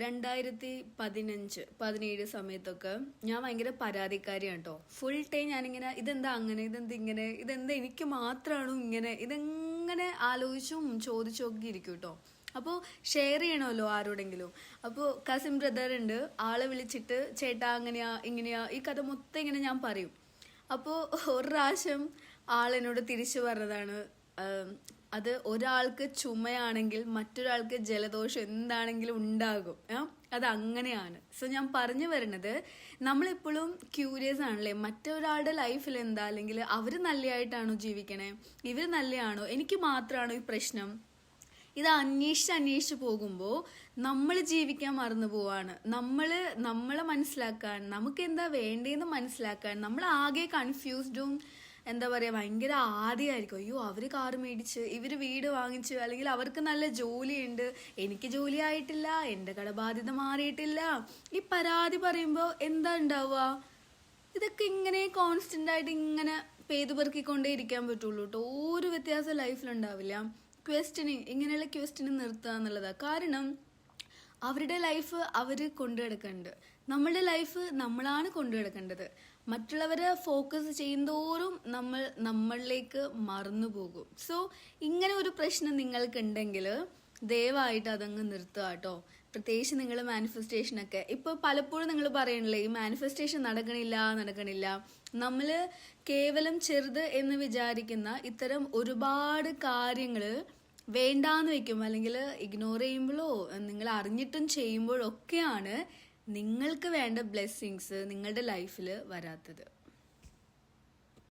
2015-17 സമയത്തൊക്കെ ഞാൻ ഭയങ്കര പരാതിക്കാരിയാണ് കേട്ടോ. ഫുൾ ടൈം ഞാനിങ്ങനെ ഇതെന്താ അങ്ങനെ, ഇതെന്താ ഇങ്ങനെ, ഇതെന്താ എനിക്ക് മാത്രമാണോ ഇങ്ങനെ, ഇതെങ്ങനെ ആലോചിച്ചും ചോദിച്ചൊക്കെ ഇരിക്കും കേട്ടോ. അപ്പോൾ ഷെയർ ചെയ്യണമല്ലോ ആരോടെങ്കിലും. അപ്പോൾ കസിൻ ബ്രദർ ഉണ്ട്, ആളെ വിളിച്ചിട്ട് ചേട്ടാ അങ്ങനെയാ ഇങ്ങനെയാ ഈ കഥ മൊത്തം ഇങ്ങനെ ഞാൻ പറയും. അപ്പോൾ ഒരു പ്രാവശ്യം ആളെന്നോട് തിരിച്ചു പറഞ്ഞതാണ്, അത് ഒരാൾക്ക് ചുമയാണെങ്കിൽ മറ്റൊരാൾക്ക് ജലദോഷം എന്താണെങ്കിലും ഉണ്ടാകും. അത് അങ്ങനെയാണ്. സോ ഞാൻ പറഞ്ഞു വരുന്നത്, നമ്മളെപ്പോഴും ക്യൂരിയസ് ആണല്ലേ, മറ്റൊരാളുടെ ലൈഫിൽ എന്താ, അല്ലെങ്കിൽ അവർ നല്ലതായിട്ടാണോ ജീവിക്കണേ, ഇവർ നല്ലതാണോ, എനിക്ക് മാത്രമാണോ ഈ പ്രശ്നം, ഇത് അന്വേഷിച്ച് പോകുമ്പോൾ നമ്മൾ ജീവിക്കാൻ മറന്നു പോവാണ്. നമ്മളെ മനസ്സിലാക്കാൻ, നമുക്ക് എന്താ വേണ്ടതെന്ന് മനസ്സിലാക്കാൻ നമ്മൾ ആകെ കൺഫ്യൂസ്ഡും എന്താ പറയുക ഭയങ്കര ആദ്യമായിരിക്കും. അയ്യോ അവർ കാറ് മേടിച്ച്, ഇവർ വീട് വാങ്ങിച്ച്, അല്ലെങ്കിൽ അവർക്ക് നല്ല ജോലിയുണ്ട്, എനിക്ക് ജോലി ആയിട്ടില്ല, എൻ്റെ കടബാധ്യത മാറിയിട്ടില്ല. ഈ പരാതി പറയുമ്പോൾ എന്താ ഉണ്ടാവുക, ഇതൊക്കെ ഇങ്ങനെ കോൺസ്റ്റന്റ് ആയിട്ട് ഇങ്ങനെ പെയ്തുപെറുക്കിക്കൊണ്ടേ ഇരിക്കാൻ പറ്റുള്ളൂ കേട്ടോ. ഒരു വ്യത്യാസം ലൈഫിലുണ്ടാവില്ല. ഇങ്ങനെയുള്ള ക്വസ്റ്റ്യൻ നിർത്തുക എന്നുള്ളതാണ്. കാരണം അവരുടെ ലൈഫ് അവർ കൊണ്ടുനടക്കുന്നുണ്ട്, നമ്മളുടെ ലൈഫ് നമ്മളാണ് കൊണ്ടുനടക്കേണ്ടത്. മറ്റുള്ളവരെ ഫോക്കസ് ചെയ്യുന്തോറും നമ്മളിലേക്ക് മറന്നു പോകും. സോ ഇങ്ങനെ ഒരു പ്രശ്നം നിങ്ങൾക്കുണ്ടെങ്കിൽ ദയവായിട്ട് അതങ്ങ് നിർത്തുക കേട്ടോ. പ്രത്യേകിച്ച് നിങ്ങൾ മാനിഫെസ്റ്റേഷനൊക്കെ ഇപ്പോൾ പലപ്പോഴും നിങ്ങൾ പറയണില്ലേ ഈ മാനിഫെസ്റ്റേഷൻ നടക്കണില്ല. നമ്മൾ കേവലം ചെറുത് എന്ന് വിചാരിക്കുന്ന ഇത്തരം ഒരുപാട് കാര്യങ്ങൾ വേണ്ടാന്ന് വെക്കും, അല്ലെങ്കിൽ ഇഗ്നോർ ചെയ്യുമ്പോഴോ നിങ്ങൾ അറിഞ്ഞിട്ടും ചെയ്യുമ്പോഴൊക്കെയാണ് നിങ്ങൾക്ക് വേണ്ട ബ്ലെസ്സിങ്സ് നിങ്ങളുടെ ലൈഫിൽ വരാത്തത്.